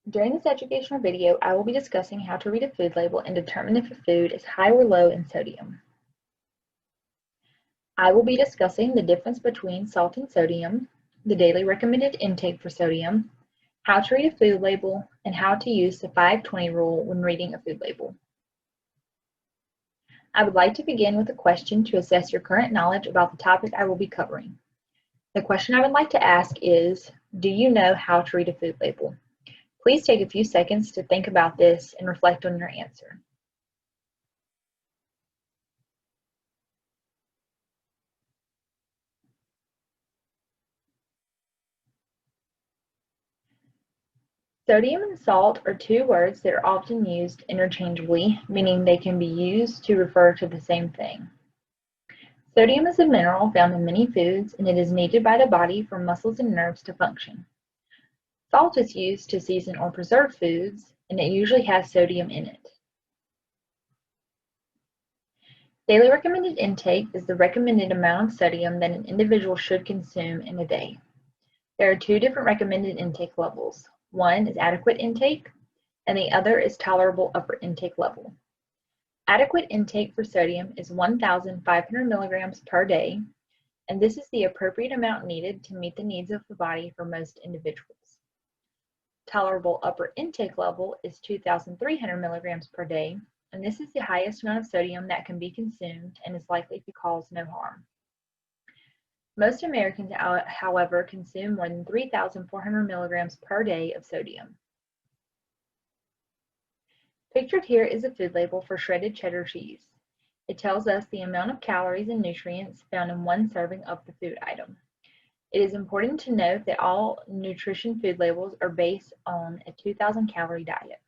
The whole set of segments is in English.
During this educational video, I will be discussing how to read a food label and determine if a food is high or low in sodium. I will be discussing the difference between salt and sodium, the daily recommended intake for sodium, how to read a food label, and how to use the 5-20 rule when reading a food label. I would like to begin with a question to assess your current knowledge about the topic I will be covering. The question I would like to ask is, do you know how to read a food label? Please take a few seconds to think about this and reflect on your answer. Sodium and salt are two words that are often used interchangeably, meaning they can be used to refer to the same thing. Sodium is a mineral found in many foods, and it is needed by the body for muscles and nerves to function. Salt is used to season or preserve foods, and it usually has sodium in it. Daily recommended intake is the recommended amount of sodium that an individual should consume in a day. There are two different recommended intake levels. One is adequate intake, and the other is tolerable upper intake level. Adequate intake for sodium is 1,500 milligrams per day, and this is the appropriate amount needed to meet the needs of the body for most individuals. Tolerable upper intake level is 2,300 milligrams per day, and this is the highest amount of sodium that can be consumed and is likely to cause no harm. Most Americans, however, consume more than 3,400 milligrams per day of sodium. Pictured here is a food label for shredded cheddar cheese. It tells us the amount of calories and nutrients found in one serving of the food item. It is important to note that all nutrition food labels are based on a 2,000 calorie diet.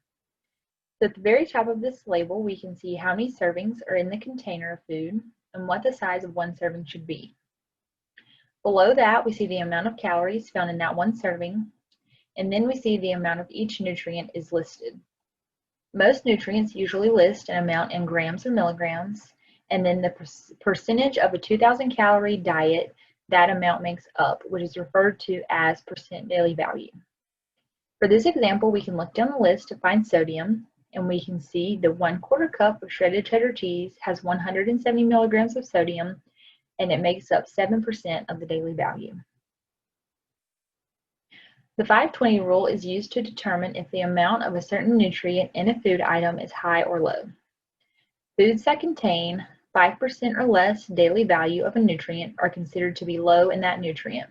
So at the very top of this label, we can see how many servings are in the container of food and what the size of one serving should be. Below that, we see the amount of calories found in that one serving, and then we see the amount of each nutrient is listed. Most nutrients usually list an amount in grams or milligrams, and then the percentage of a 2,000 calorie diet that amount makes up, which is referred to as percent daily value. For this example, we can look down the list to find sodium, and we can see the 1/4 cup of shredded cheddar cheese has 170 milligrams of sodium, and it makes up 7% of the daily value. The 5-20 rule is used to determine if the amount of a certain nutrient in a food item is high or low. Foods that contain 5% or less daily value of a nutrient are considered to be low in that nutrient,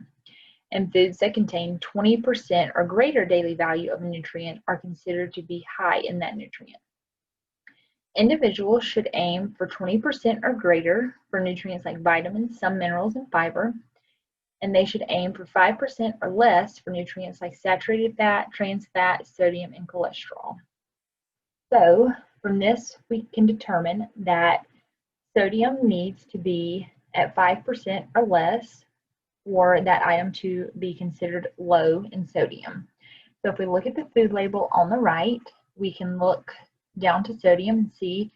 and foods that contain 20% or greater daily value of a nutrient are considered to be high in that nutrient. Individuals should aim for 20% or greater for nutrients like vitamins, some minerals, and fiber, and they should aim for 5% or less for nutrients like saturated fat, trans fat, sodium, and cholesterol. So from this, we can determine that sodium needs to be at 5% or less for that item to be considered low in sodium. So if we look at the food label on the right, we can look down to sodium and see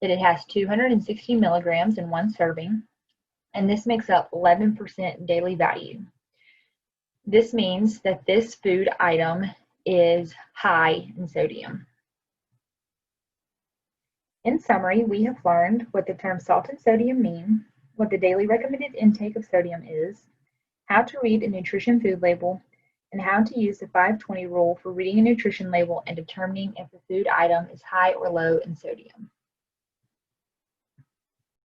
that it has 260 milligrams in one serving, and this makes up 11% daily value. This means that this food item is high in sodium. In summary, we have learned what the term salt and sodium mean, what the daily recommended intake of sodium is, how to read a nutrition food label, and how to use the 5-20 rule for reading a nutrition label and determining if the food item is high or low in sodium.